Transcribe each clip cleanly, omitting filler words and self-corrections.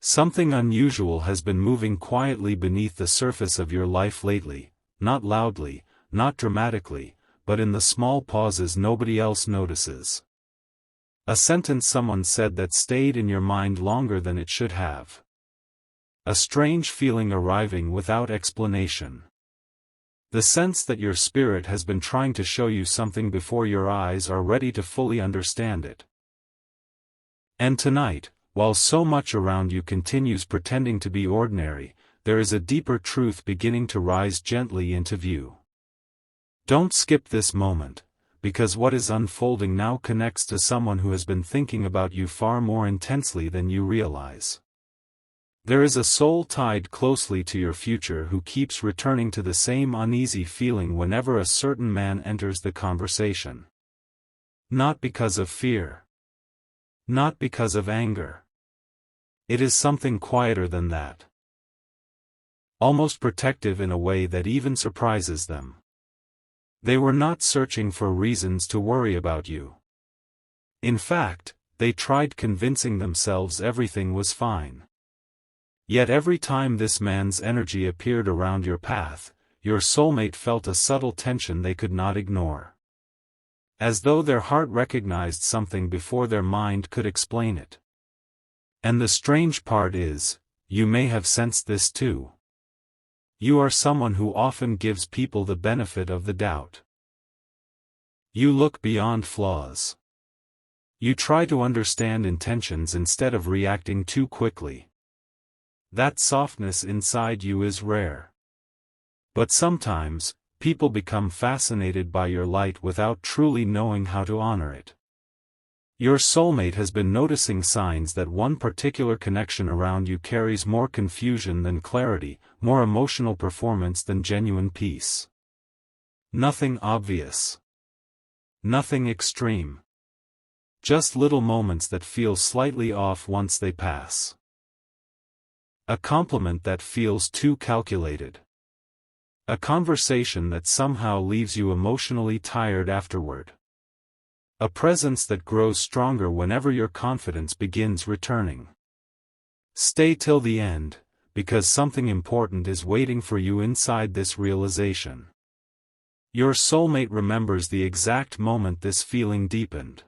Something unusual has been moving quietly beneath the surface of your life lately, not loudly, not dramatically, but in the small pauses nobody else notices. A sentence someone said that stayed in your mind longer than it should have. A strange feeling arriving without explanation. The sense that your spirit has been trying to show you something before your eyes are ready to fully understand it. And tonight, while so much around you continues pretending to be ordinary, there is a deeper truth beginning to rise gently into view. Don't skip this moment, because what is unfolding now connects to someone who has been thinking about you far more intensely than you realize. There is a soul tied closely to your future who keeps returning to the same uneasy feeling whenever a certain man enters the conversation. Not because of fear. Not because of anger. It is something quieter than that. Almost protective in a way that even surprises them. They were not searching for reasons to worry about you. In fact, they tried convincing themselves everything was fine. Yet every time this man's energy appeared around your path, your soulmate felt a subtle tension they could not ignore. As though their heart recognized something before their mind could explain it. And the strange part is, you may have sensed this too. You are someone who often gives people the benefit of the doubt. You look beyond flaws. You try to understand intentions instead of reacting too quickly. That softness inside you is rare. But sometimes, people become fascinated by your light without truly knowing how to honor it. Your soulmate has been noticing signs that one particular connection around you carries more confusion than clarity, more emotional performance than genuine peace. Nothing obvious. Nothing extreme. Just little moments that feel slightly off once they pass. A compliment that feels too calculated. A conversation that somehow leaves you emotionally tired afterward. A presence that grows stronger whenever your confidence begins returning. Stay till the end, because something important is waiting for you inside this realization. Your soulmate remembers the exact moment this feeling deepened.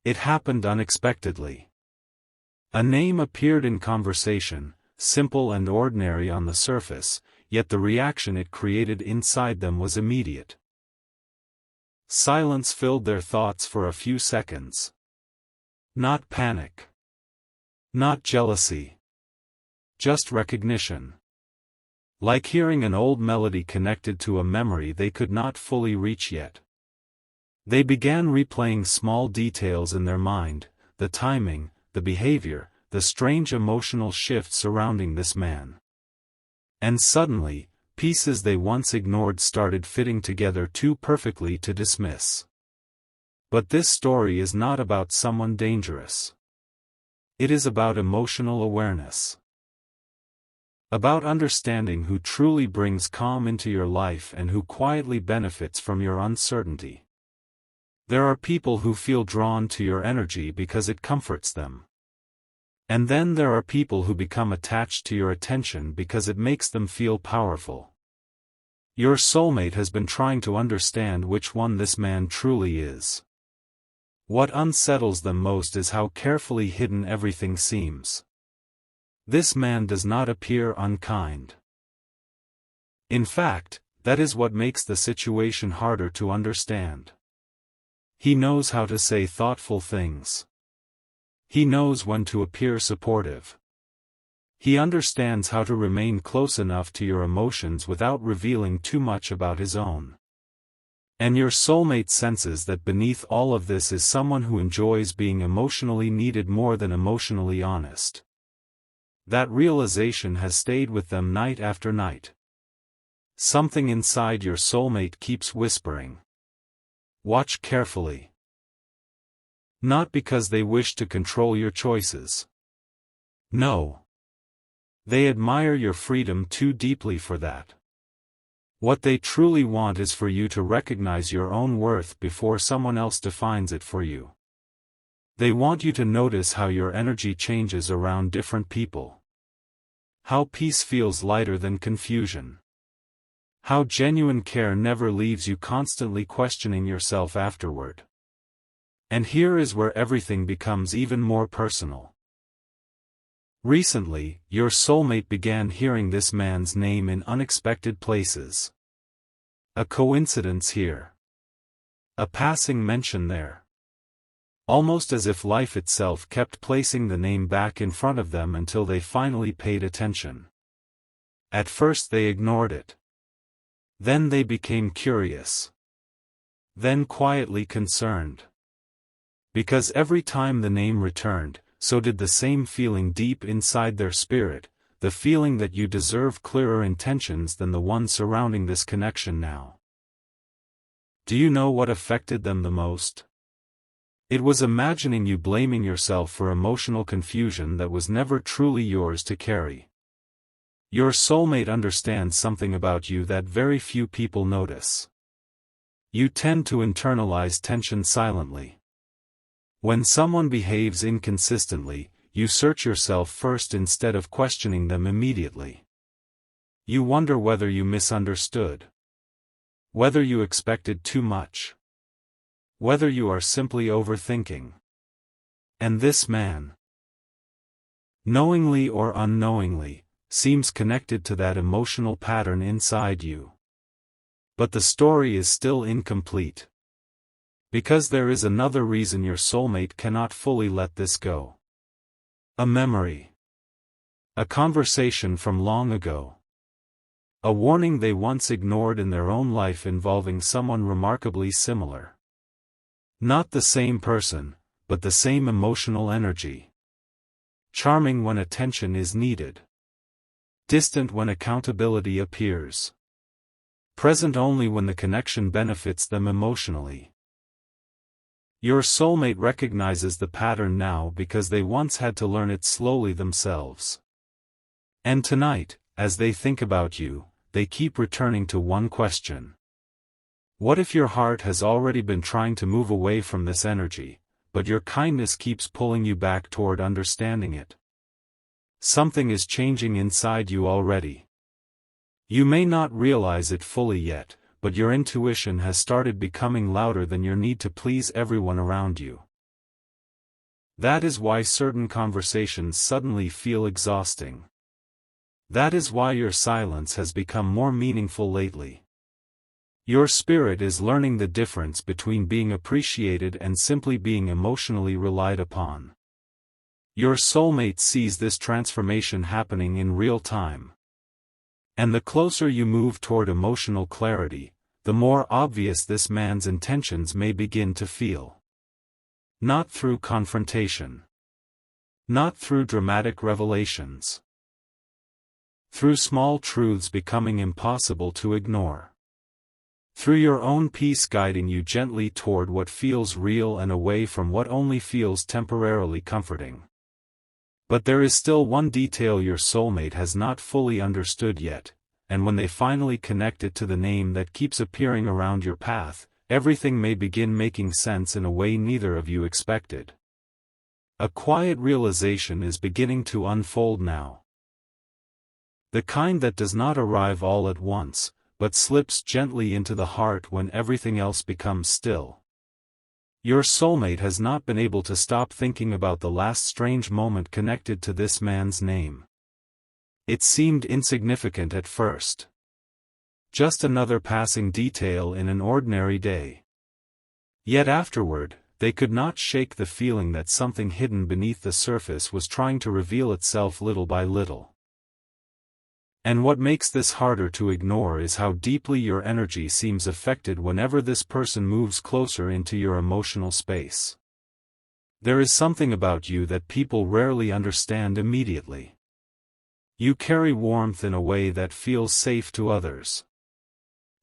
It happened unexpectedly. A name appeared in conversation, simple and ordinary on the surface, yet the reaction it created inside them was immediate. Silence filled their thoughts for a few seconds. Not panic. Not jealousy. Just recognition. Like hearing an old melody connected to a memory they could not fully reach yet. They began replaying small details in their mind, the timing, the behavior, the strange emotional shifts surrounding this man. And suddenly, pieces they once ignored started fitting together too perfectly to dismiss. But this story is not about someone dangerous. It is about emotional awareness. About understanding who truly brings calm into your life and who quietly benefits from your uncertainty. There are people who feel drawn to your energy because it comforts them. And then there are people who become attached to your attention because it makes them feel powerful. Your soulmate has been trying to understand which one this man truly is. What unsettles them most is how carefully hidden everything seems. This man does not appear unkind. In fact, that is what makes the situation harder to understand. He knows how to say thoughtful things. He knows when to appear supportive. He understands how to remain close enough to your emotions without revealing too much about his own. And your soulmate senses that beneath all of this is someone who enjoys being emotionally needed more than emotionally honest. That realization has stayed with them night after night. Something inside your soulmate keeps whispering. Watch carefully. Not because they wish to control your choices. No. They admire your freedom too deeply for that. What they truly want is for you to recognize your own worth before someone else defines it for you. They want you to notice how your energy changes around different people. How peace feels lighter than confusion. How genuine care never leaves you constantly questioning yourself afterward. And here is where everything becomes even more personal. Recently, your soulmate began hearing this man's name in unexpected places. A coincidence here. A passing mention there. Almost as if life itself kept placing the name back in front of them until they finally paid attention. At first they ignored it. Then they became curious. Then quietly concerned. Because every time the name returned, so did the same feeling deep inside their spirit, the feeling that you deserve clearer intentions than the one surrounding this connection now. Do you know what affected them the most? It was imagining you blaming yourself for emotional confusion that was never truly yours to carry. Your soulmate understands something about you that very few people notice. You tend to internalize tension silently. When someone behaves inconsistently, you search yourself first instead of questioning them immediately. You wonder whether you misunderstood. Whether you expected too much. Whether you are simply overthinking. And this man, knowingly or unknowingly, seems connected to that emotional pattern inside you. But the story is still incomplete. Because there is another reason your soulmate cannot fully let this go. A memory. A conversation from long ago. A warning they once ignored in their own life involving someone remarkably similar. Not the same person, but the same emotional energy. Charming when attention is needed. Distant when accountability appears. Present only when the connection benefits them emotionally. Your soulmate recognizes the pattern now because they once had to learn it slowly themselves. And tonight, as they think about you, they keep returning to one question. What if your heart has already been trying to move away from this energy, but your kindness keeps pulling you back toward understanding it? Something is changing inside you already. You may not realize it fully yet, but your intuition has started becoming louder than your need to please everyone around you. That is why certain conversations suddenly feel exhausting. That is why your silence has become more meaningful lately. Your spirit is learning the difference between being appreciated and simply being emotionally relied upon. Your soulmate sees this transformation happening in real time. And the closer you move toward emotional clarity, the more obvious this man's intentions may begin to feel. Not through confrontation. Not through dramatic revelations. Through small truths becoming impossible to ignore. Through your own peace guiding you gently toward what feels real and away from what only feels temporarily comforting. But there is still one detail your soulmate has not fully understood yet, and when they finally connect it to the name that keeps appearing around your path, everything may begin making sense in a way neither of you expected. A quiet realization is beginning to unfold now. The kind that does not arrive all at once, but slips gently into the heart when everything else becomes still. Your soulmate has not been able to stop thinking about the last strange moment connected to this man's name. It seemed insignificant at first. Just another passing detail in an ordinary day. Yet afterward, they could not shake the feeling that something hidden beneath the surface was trying to reveal itself little by little. And what makes this harder to ignore is how deeply your energy seems affected whenever this person moves closer into your emotional space. There is something about you that people rarely understand immediately. You carry warmth in a way that feels safe to others.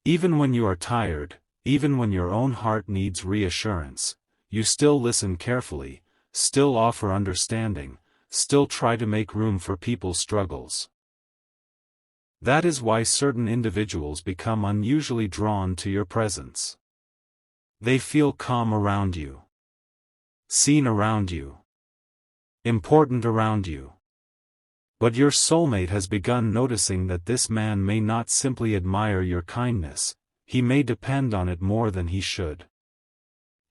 Even when you are tired, even when your own heart needs reassurance, you still listen carefully, still offer understanding, still try to make room for people's struggles. That is why certain individuals become unusually drawn to your presence. They feel calm around you. seen around you, important around you. But your soulmate has begun noticing that this man may not simply admire your kindness, he may depend on it more than he should.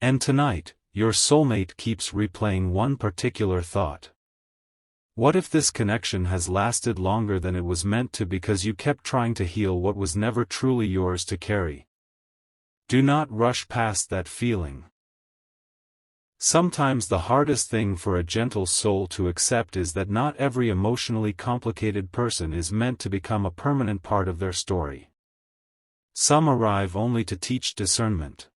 And tonight, your soulmate keeps replaying one particular thought. What if this connection has lasted longer than it was meant to because you kept trying to heal what was never truly yours to carry? Do not rush past that feeling. Sometimes the hardest thing for a gentle soul to accept is that not every emotionally complicated person is meant to become a permanent part of their story. Some arrive only to teach discernment.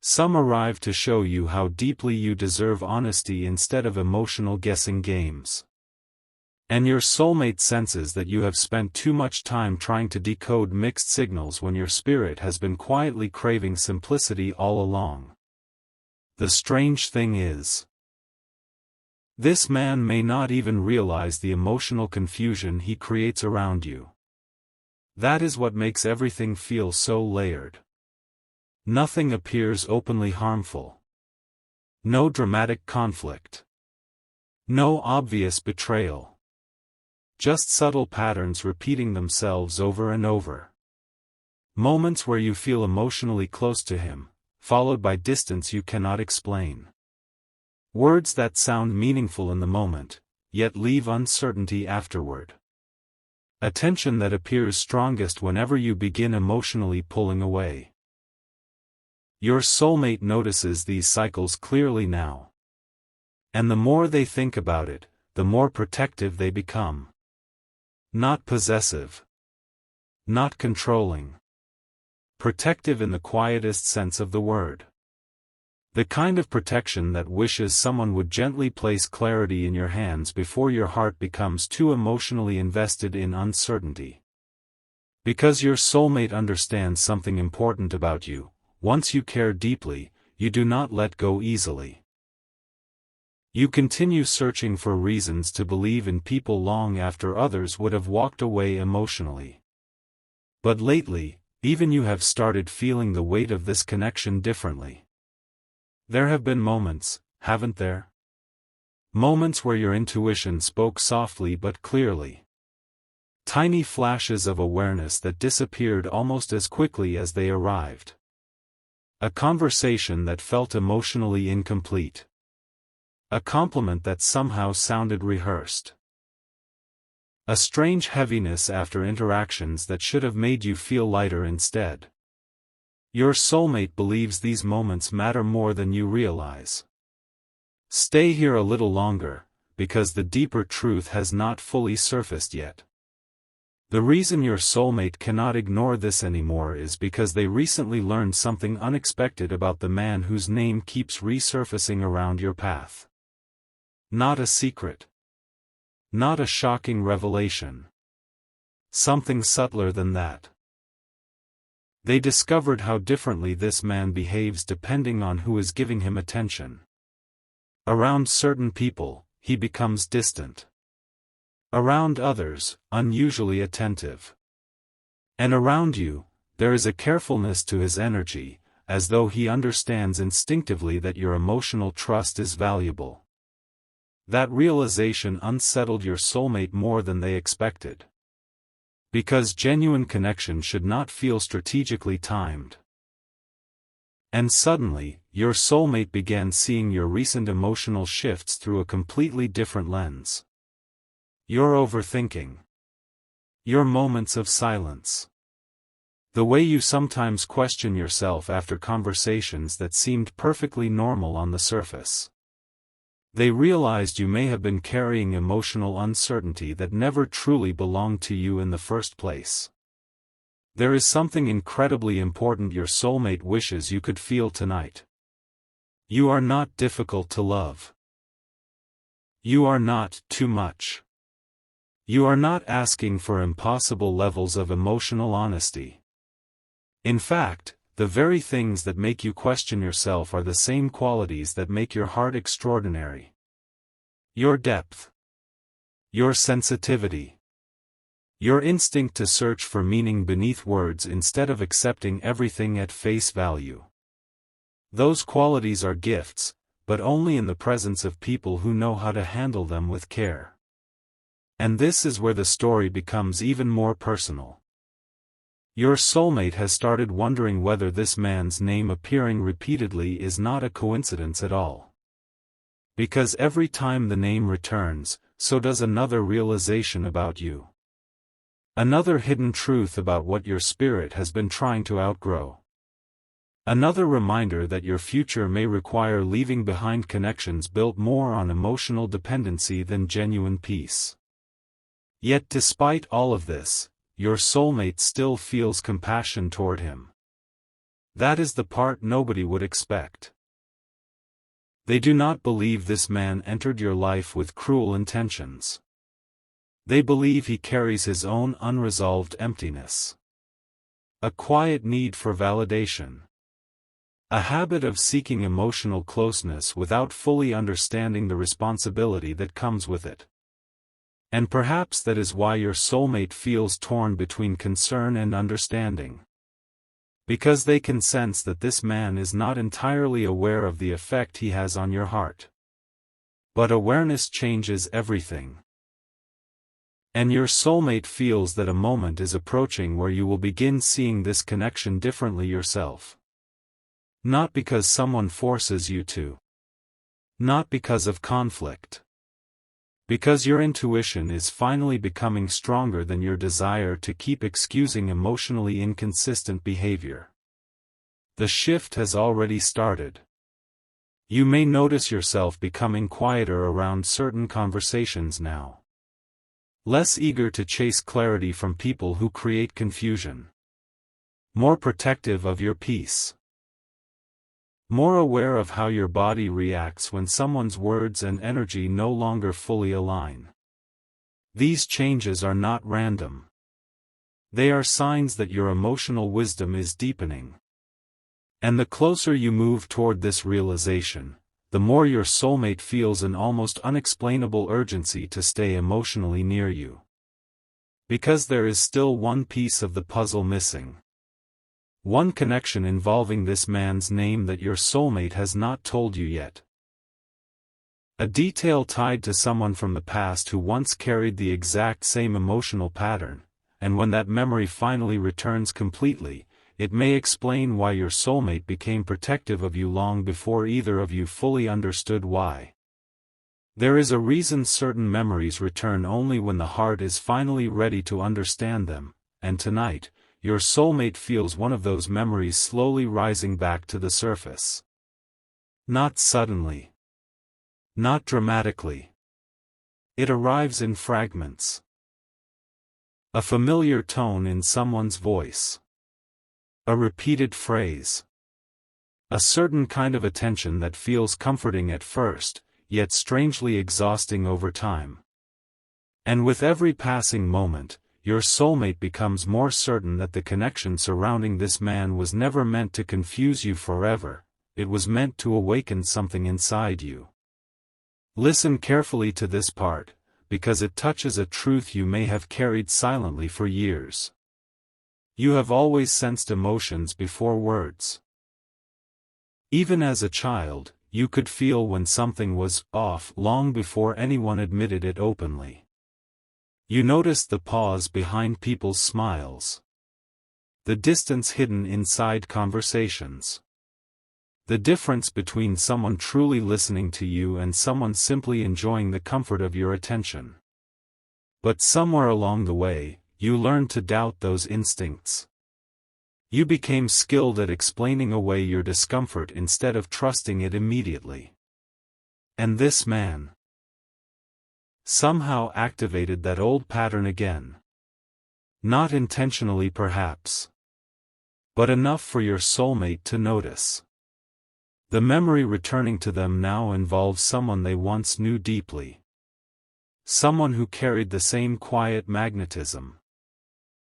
Some arrive to show you how deeply you deserve honesty instead of emotional guessing games. And your soulmate senses that you have spent too much time trying to decode mixed signals when your spirit has been quietly craving simplicity all along. The strange thing is, this man may not even realize the emotional confusion he creates around you. That is what makes everything feel so layered. Nothing appears openly harmful. No dramatic conflict. No obvious betrayal. Just subtle patterns repeating themselves over and over. Moments where you feel emotionally close to him, followed by distance you cannot explain. Words that sound meaningful in the moment, yet leave uncertainty afterward. A tension that appears strongest whenever you begin emotionally pulling away. Your soulmate notices these cycles clearly now. And the more they think about it, the more protective they become. Not possessive. Not controlling. Protective in the quietest sense of the word. The kind of protection that wishes someone would gently place clarity in your hands before your heart becomes too emotionally invested in uncertainty. Because your soulmate understands something important about you, once you care deeply, you do not let go easily. You continue searching for reasons to believe in people long after others would have walked away emotionally. But lately, even you have started feeling the weight of this connection differently. There have been moments, haven't there? Moments where your intuition spoke softly but clearly. Tiny flashes of awareness that disappeared almost as quickly as they arrived. A conversation that felt emotionally incomplete. A compliment that somehow sounded rehearsed. A strange heaviness after interactions that should have made you feel lighter instead. Your soulmate believes these moments matter more than you realize. Stay here a little longer, because the deeper truth has not fully surfaced yet. The reason your soulmate cannot ignore this anymore is because they recently learned something unexpected about the man whose name keeps resurfacing around your path. Not a secret. Not a shocking revelation. Something subtler than that. They discovered how differently this man behaves depending on who is giving him attention. Around certain people, he becomes distant. Around others, unusually attentive. And around you, there is a carefulness to his energy, as though he understands instinctively that your emotional trust is valuable. That realization unsettled your soulmate more than they expected. Because genuine connection should not feel strategically timed. And suddenly, your soulmate began seeing your recent emotional shifts through a completely different lens. Your overthinking. Your moments of silence. The way you sometimes question yourself after conversations that seemed perfectly normal on the surface. They realized you may have been carrying emotional uncertainty that never truly belonged to you in the first place. There is something incredibly important your soulmate wishes you could feel tonight. You are not difficult to love. You are not too much. You are not asking for impossible levels of emotional honesty. In fact, the very things that make you question yourself are the same qualities that make your heart extraordinary. Your depth. Your sensitivity. Your instinct to search for meaning beneath words instead of accepting everything at face value. Those qualities are gifts, but only in the presence of people who know how to handle them with care. And this is where the story becomes even more personal. Your soulmate has started wondering whether this man's name appearing repeatedly is not a coincidence at all. Because every time the name returns, so does another realization about you. Another hidden truth about what your spirit has been trying to outgrow. Another reminder that your future may require leaving behind connections built more on emotional dependency than genuine peace. Yet despite all of this, your soulmate still feels compassion toward him. That is the part nobody would expect. They do not believe this man entered your life with cruel intentions. They believe he carries his own unresolved emptiness. A quiet need for validation. A habit of seeking emotional closeness without fully understanding the responsibility that comes with it. And perhaps that is why your soulmate feels torn between concern and understanding. Because they can sense that this man is not entirely aware of the effect he has on your heart. But awareness changes everything. And your soulmate feels that a moment is approaching where you will begin seeing this connection differently yourself. Not because someone forces you to. Not because of conflict. Because your intuition is finally becoming stronger than your desire to keep excusing emotionally inconsistent behavior. The shift has already started. You may notice yourself becoming quieter around certain conversations now. Less eager to chase clarity from people who create confusion. More protective of your peace. More aware of how your body reacts when someone's words and energy no longer fully align. These changes are not random. They are signs that your emotional wisdom is deepening. And the closer you move toward this realization, the more your soulmate feels an almost unexplainable urgency to stay emotionally near you. Because there is still one piece of the puzzle missing. One connection involving this man's name that your soulmate has not told you yet. A detail tied to someone from the past who once carried the exact same emotional pattern, and when that memory finally returns completely, it may explain why your soulmate became protective of you long before either of you fully understood why. There is a reason certain memories return only when the heart is finally ready to understand them, and tonight, your soulmate feels one of those memories slowly rising back to the surface. Not suddenly. Not dramatically. It arrives in fragments. A familiar tone in someone's voice. A repeated phrase. A certain kind of attention that feels comforting at first, yet strangely exhausting over time. And with every passing moment, your soulmate becomes more certain that the connection surrounding this man was never meant to confuse you forever, it was meant to awaken something inside you. Listen carefully to this part, because it touches a truth you may have carried silently for years. You have always sensed emotions before words. Even as a child, you could feel when something was off long before anyone admitted it openly. You noticed the pause behind people's smiles. The distance hidden inside conversations. The difference between someone truly listening to you and someone simply enjoying the comfort of your attention. But somewhere along the way, you learned to doubt those instincts. You became skilled at explaining away your discomfort instead of trusting it immediately. And this man somehow activated that old pattern again. Not intentionally perhaps. But enough for your soulmate to notice. The memory returning to them now involves someone they once knew deeply. Someone who carried the same quiet magnetism.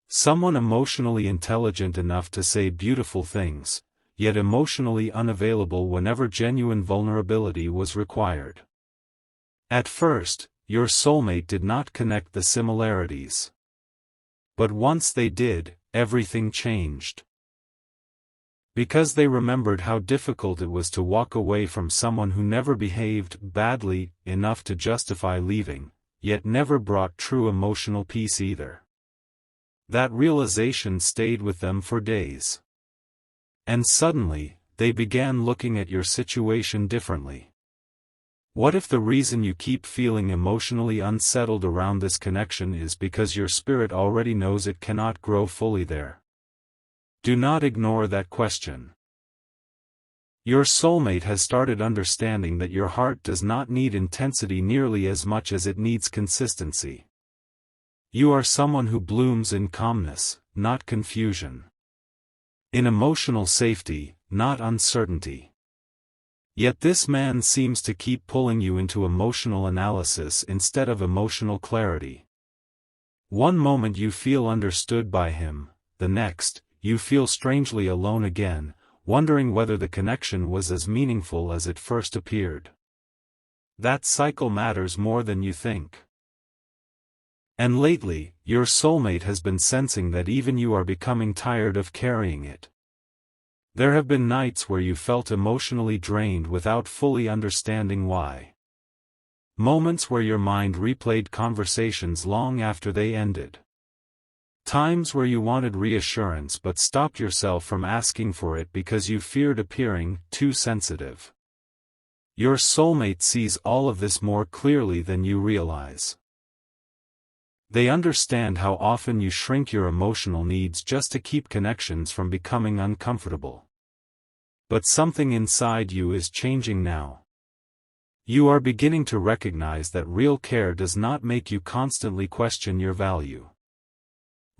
Someone emotionally intelligent enough to say beautiful things, yet emotionally unavailable whenever genuine vulnerability was required. At first, your soulmate did not connect the similarities. But once they did, everything changed. Because they remembered how difficult it was to walk away from someone who never behaved badly enough to justify leaving, yet never brought true emotional peace either. That realization stayed with them for days. And suddenly, they began looking at your situation differently. What if the reason you keep feeling emotionally unsettled around this connection is because your spirit already knows it cannot grow fully there? Do not ignore that question. Your soulmate has started understanding that your heart does not need intensity nearly as much as it needs consistency. You are someone who blooms in calmness, not confusion. In emotional safety, not uncertainty. Yet this man seems to keep pulling you into emotional analysis instead of emotional clarity. One moment you feel understood by him, the next, you feel strangely alone again, wondering whether the connection was as meaningful as it first appeared. That cycle matters more than you think. And lately, your soulmate has been sensing that even you are becoming tired of carrying it. There have been nights where you felt emotionally drained without fully understanding why. Moments where your mind replayed conversations long after they ended. Times where you wanted reassurance but stopped yourself from asking for it because you feared appearing too sensitive. Your soulmate sees all of this more clearly than you realize. They understand how often you shrink your emotional needs just to keep connections from becoming uncomfortable. But something inside you is changing now. You are beginning to recognize that real care does not make you constantly question your value.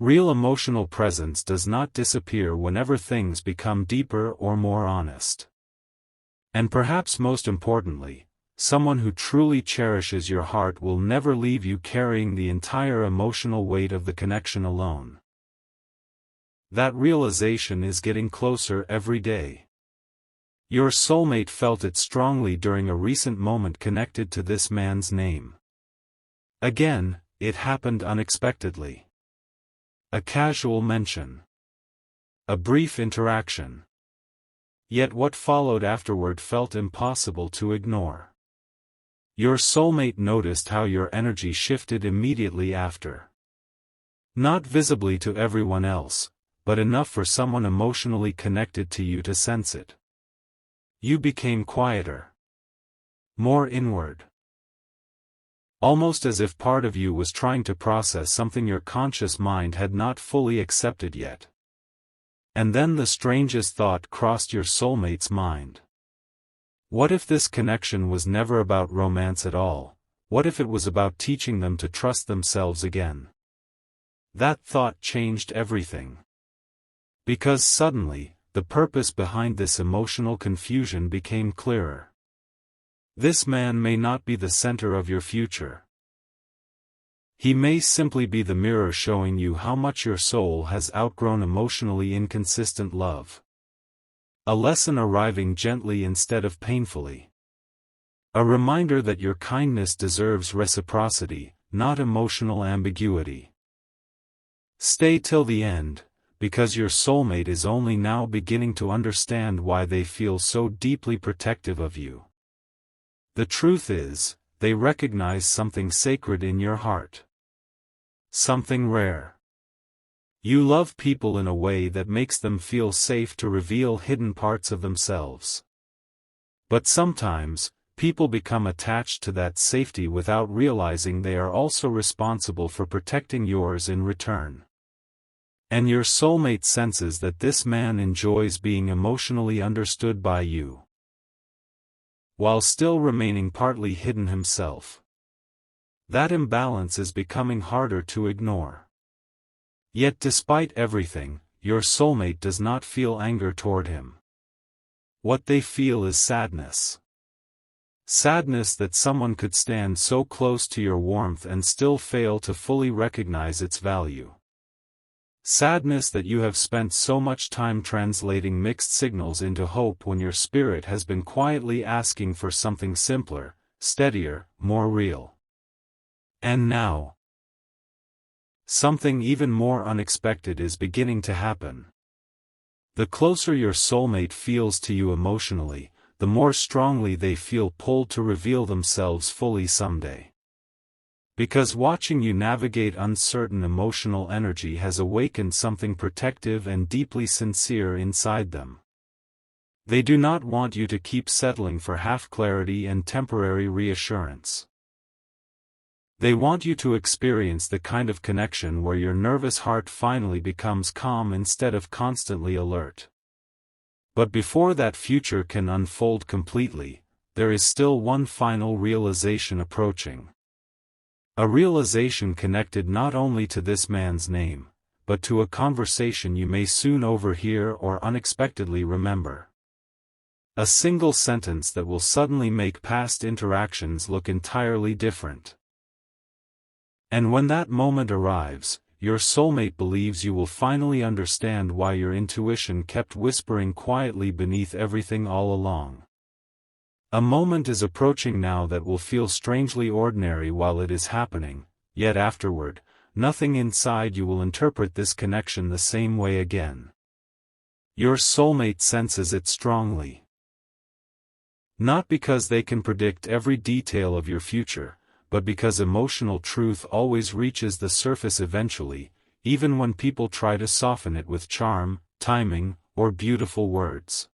Real emotional presence does not disappear whenever things become deeper or more honest. And perhaps most importantly, someone who truly cherishes your heart will never leave you carrying the entire emotional weight of the connection alone. That realization is getting closer every day. Your soulmate felt it strongly during a recent moment connected to this man's name. Again, it happened unexpectedly. A casual mention. A brief interaction. Yet what followed afterward felt impossible to ignore. Your soulmate noticed how your energy shifted immediately after. Not visibly to everyone else, but enough for someone emotionally connected to you to sense it. You became quieter. More inward. Almost as if part of you was trying to process something your conscious mind had not fully accepted yet. And then the strangest thought crossed your soulmate's mind. What if this connection was never about romance at all? What if it was about teaching them to trust themselves again? That thought changed everything. Because suddenly, the purpose behind this emotional confusion became clearer. This man may not be the center of your future. He may simply be the mirror showing you how much your soul has outgrown emotionally inconsistent love. A lesson arriving gently instead of painfully. A reminder that your kindness deserves reciprocity, not emotional ambiguity. Stay till the end, because your soulmate is only now beginning to understand why they feel so deeply protective of you. The truth is, they recognize something sacred in your heart. Something rare. You love people in a way that makes them feel safe to reveal hidden parts of themselves. But sometimes, people become attached to that safety without realizing they are also responsible for protecting yours in return. And your soulmate senses that this man enjoys being emotionally understood by you, while still remaining partly hidden himself. That imbalance is becoming harder to ignore. Yet despite everything, your soulmate does not feel anger toward him. What they feel is sadness. Sadness that someone could stand so close to your warmth and still fail to fully recognize its value. Sadness that you have spent so much time translating mixed signals into hope when your spirit has been quietly asking for something simpler, steadier, more real. And now, something even more unexpected is beginning to happen. The closer your soulmate feels to you emotionally, the more strongly they feel pulled to reveal themselves fully someday. Because watching you navigate uncertain emotional energy has awakened something protective and deeply sincere inside them. They do not want you to keep settling for half-clarity and temporary reassurance. They want you to experience the kind of connection where your nervous heart finally becomes calm instead of constantly alert. But before that future can unfold completely, there is still one final realization approaching. A realization connected not only to this man's name, but to a conversation you may soon overhear or unexpectedly remember. A single sentence that will suddenly make past interactions look entirely different. And when that moment arrives, your soulmate believes you will finally understand why your intuition kept whispering quietly beneath everything all along. A moment is approaching now that will feel strangely ordinary while it is happening, yet afterward, nothing inside you will interpret this connection the same way again. Your soulmate senses it strongly. Not because they can predict every detail of your future, but because emotional truth always reaches the surface eventually, even when people try to soften it with charm, timing, or beautiful words.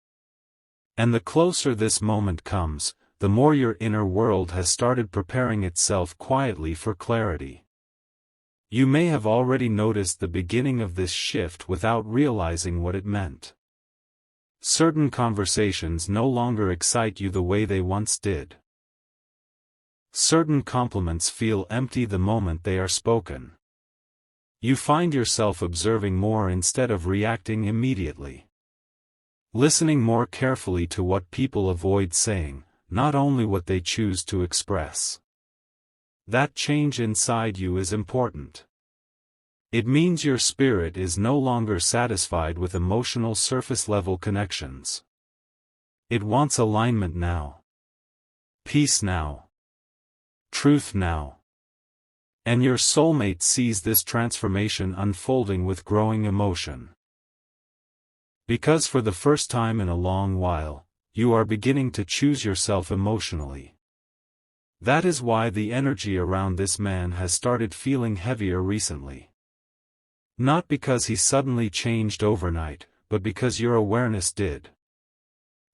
And the closer this moment comes, the more your inner world has started preparing itself quietly for clarity. You may have already noticed the beginning of this shift without realizing what it meant. Certain conversations no longer excite you the way they once did. Certain compliments feel empty the moment they are spoken. You find yourself observing more instead of reacting immediately. Listening more carefully to what people avoid saying, not only what they choose to express. That change inside you is important. It means your spirit is no longer satisfied with emotional surface-level connections. It wants alignment now. Peace now. Truth now. And your soulmate sees this transformation unfolding with growing emotion. Because for the first time in a long while, you are beginning to choose yourself emotionally. That is why the energy around this man has started feeling heavier recently. Not because he suddenly changed overnight, but because your awareness did.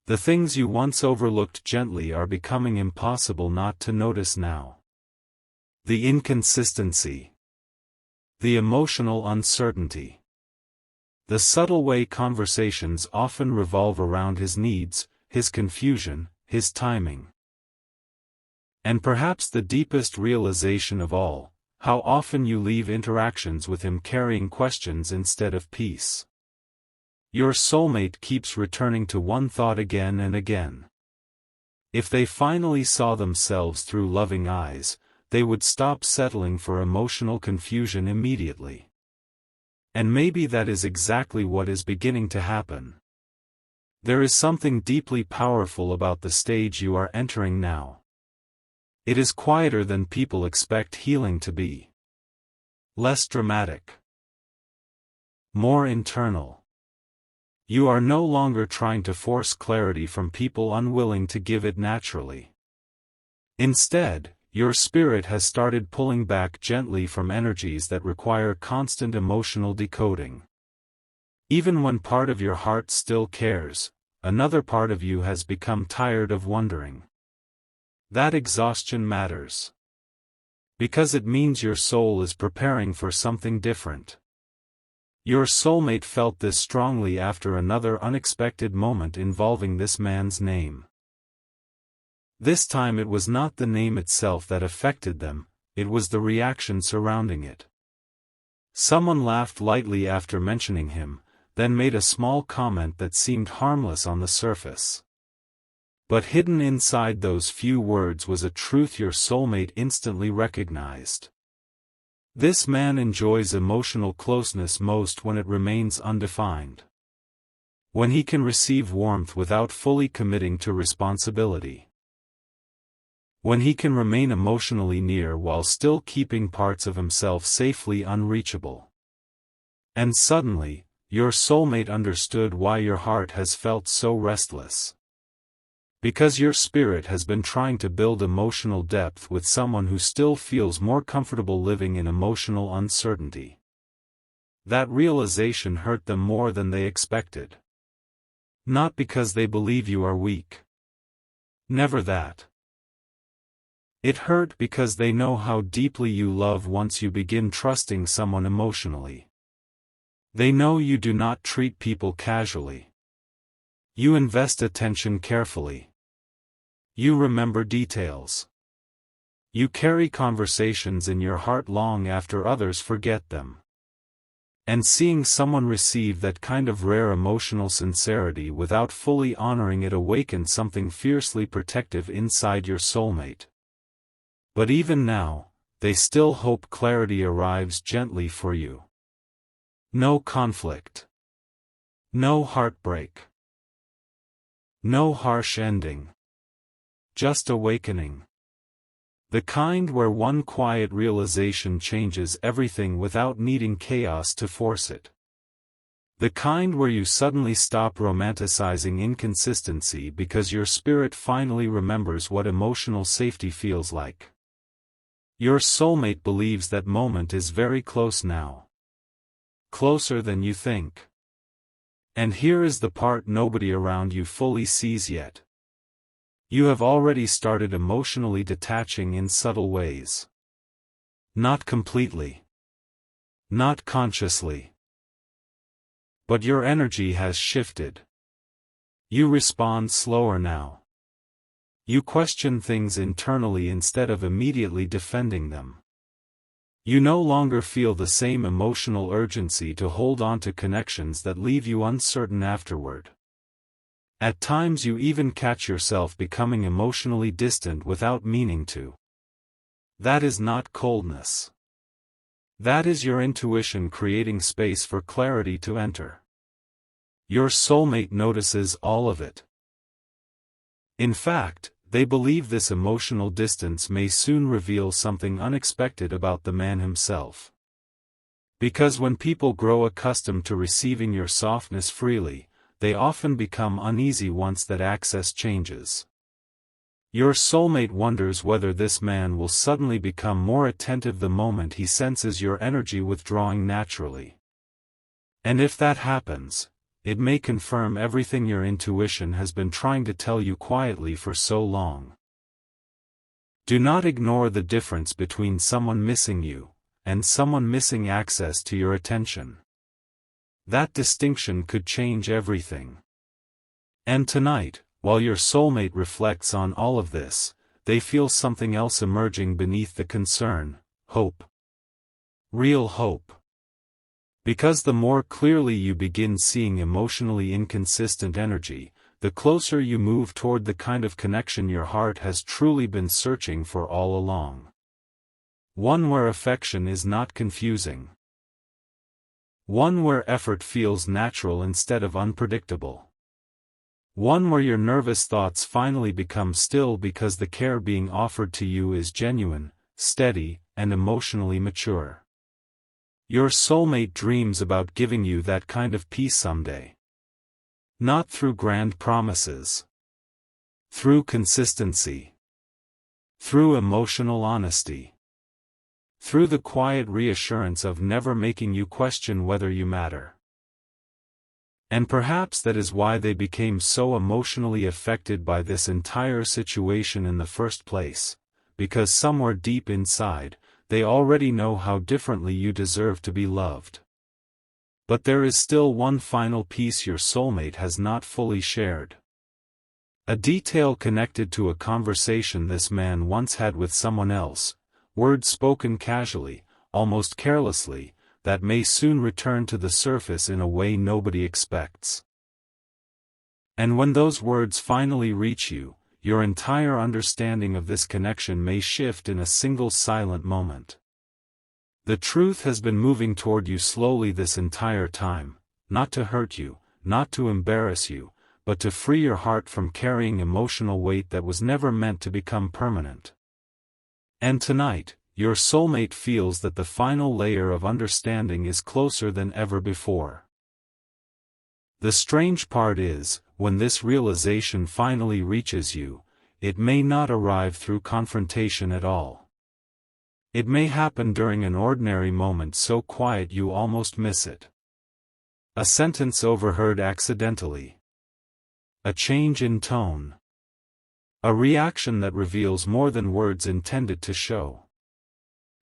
The things you once overlooked gently are becoming impossible not to notice now. The inconsistency. The emotional uncertainty. The subtle way conversations often revolve around his needs, his confusion, his timing. And perhaps the deepest realization of all, how often you leave interactions with him carrying questions instead of peace. Your soulmate keeps returning to one thought again and again. If they finally saw themselves through loving eyes, they would stop settling for emotional confusion immediately. And maybe that is exactly what is beginning to happen. There is something deeply powerful about the stage you are entering now. It is quieter than people expect healing to be. Less dramatic. More internal. You are no longer trying to force clarity from people unwilling to give it naturally. Instead, your spirit has started pulling back gently from energies that require constant emotional decoding. Even when part of your heart still cares, another part of you has become tired of wondering. That exhaustion matters. Because it means your soul is preparing for something different. Your soulmate felt this strongly after another unexpected moment involving this man's name. This time it was not the name itself that affected them, it was the reaction surrounding it. Someone laughed lightly after mentioning him, then made a small comment that seemed harmless on the surface. But hidden inside those few words was a truth your soulmate instantly recognized. This man enjoys emotional closeness most when it remains undefined. When he can receive warmth without fully committing to responsibility. When he can remain emotionally near while still keeping parts of himself safely unreachable. And suddenly, Your soulmate understood why your heart has felt so restless. Because your spirit has been trying to build emotional depth with someone who still feels more comfortable living in emotional uncertainty. That realization hurt them more than they expected. Not because they believe you are weak. Never that. It hurt because they know how deeply you love once you begin trusting someone emotionally. They know you do not treat people casually. You invest attention carefully. You remember details. You carry conversations in your heart long after others forget them. And seeing someone receive that kind of rare emotional sincerity without fully honoring it awakened something fiercely protective inside your soulmate. But even now, they still hope clarity arrives gently for you. No conflict. No heartbreak. No harsh ending. Just awakening. The kind where one quiet realization changes everything without needing chaos to force it. The kind where you suddenly stop romanticizing inconsistency because your spirit finally remembers what emotional safety feels like. Your soulmate believes that moment is very close now. Closer than you think. And here is the part nobody around you fully sees yet. You have already started emotionally detaching in subtle ways. Not completely. Not consciously. But your energy has shifted. You respond slower now. You question things internally instead of immediately defending them. You no longer feel the same emotional urgency to hold on to connections that leave you uncertain afterward. At times you even catch yourself becoming emotionally distant without meaning to. That is not coldness. That is your intuition creating space for clarity to enter. Your soulmate notices all of it. In fact, they believe this emotional distance may soon reveal something unexpected about the man himself. Because when people grow accustomed to receiving your softness freely, they often become uneasy once that access changes. Your soulmate wonders whether this man will suddenly become more attentive the moment he senses your energy withdrawing naturally. And if that happens, it may confirm everything your intuition has been trying to tell you quietly for so long. Do not ignore the difference between someone missing you, and someone missing access to your attention. That distinction could change everything. And tonight, while your soulmate reflects on all of this, they feel something else emerging beneath the concern: hope. Real hope. Because the more clearly you begin seeing emotionally inconsistent energy, the closer you move toward the kind of connection your heart has truly been searching for all along. One where affection is not confusing. One where effort feels natural instead of unpredictable. One where your nervous thoughts finally become still because the care being offered to you is genuine, steady, and emotionally mature. Your soulmate dreams about giving you that kind of peace someday. Not through grand promises. Through consistency. Through emotional honesty. Through the quiet reassurance of never making you question whether you matter. And perhaps that is why they became so emotionally affected by this entire situation in the first place, because somewhere deep inside, they already know how differently you deserve to be loved. But there is still one final piece your soulmate has not fully shared. A detail connected to a conversation this man once had with someone else, words spoken casually, almost carelessly, that may soon return to the surface in a way nobody expects. And when those words finally reach you, your entire understanding of this connection may shift in a single silent moment. The truth has been moving toward you slowly this entire time, not to hurt you, not to embarrass you, but to free your heart from carrying emotional weight that was never meant to become permanent. And tonight, your soulmate feels that the final layer of understanding is closer than ever before. The strange part is, when this realization finally reaches you, it may not arrive through confrontation at all. It may happen during an ordinary moment so quiet you almost miss it. A sentence overheard accidentally. A change in tone. A reaction that reveals more than words intended to show.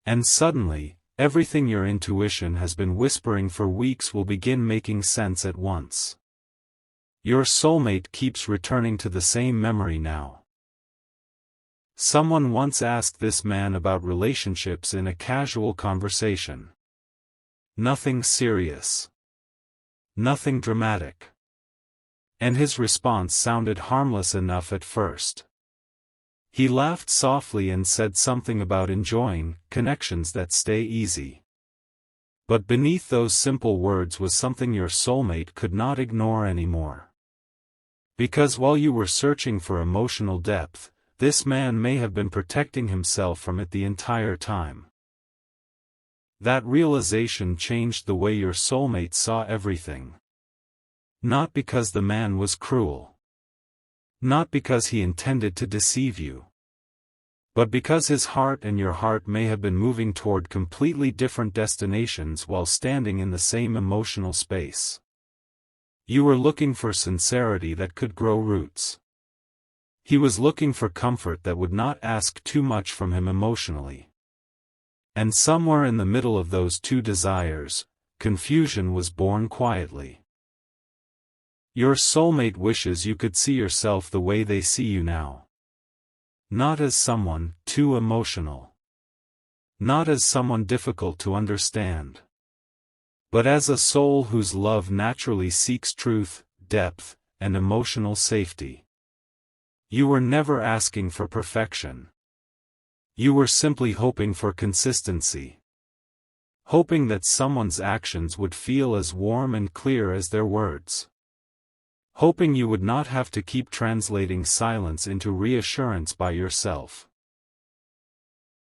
And suddenly, everything your intuition has been whispering for weeks will begin making sense at once. Your soulmate keeps returning to the same memory now. Someone once asked this man about relationships in a casual conversation. Nothing serious. Nothing dramatic. And his response sounded harmless enough at first. He laughed softly and said something about enjoying connections that stay easy. But beneath those simple words was something your soulmate could not ignore anymore. Because while you were searching for emotional depth, this man may have been protecting himself from it the entire time. That realization changed the way your soulmate saw everything. Not because the man was cruel. Not because he intended to deceive you. But because his heart and your heart may have been moving toward completely different destinations while standing in the same emotional space. You were looking for sincerity that could grow roots. He was looking for comfort that would not ask too much from him emotionally. And somewhere in the middle of those two desires, confusion was born quietly. Your soulmate wishes you could see yourself the way they see you now. Not as someone too emotional. Not as someone difficult to understand. But as a soul whose love naturally seeks truth, depth, and emotional safety. You were never asking for perfection. You were simply hoping for consistency. Hoping that someone's actions would feel as warm and clear as their words. Hoping you would not have to keep translating silence into reassurance by yourself.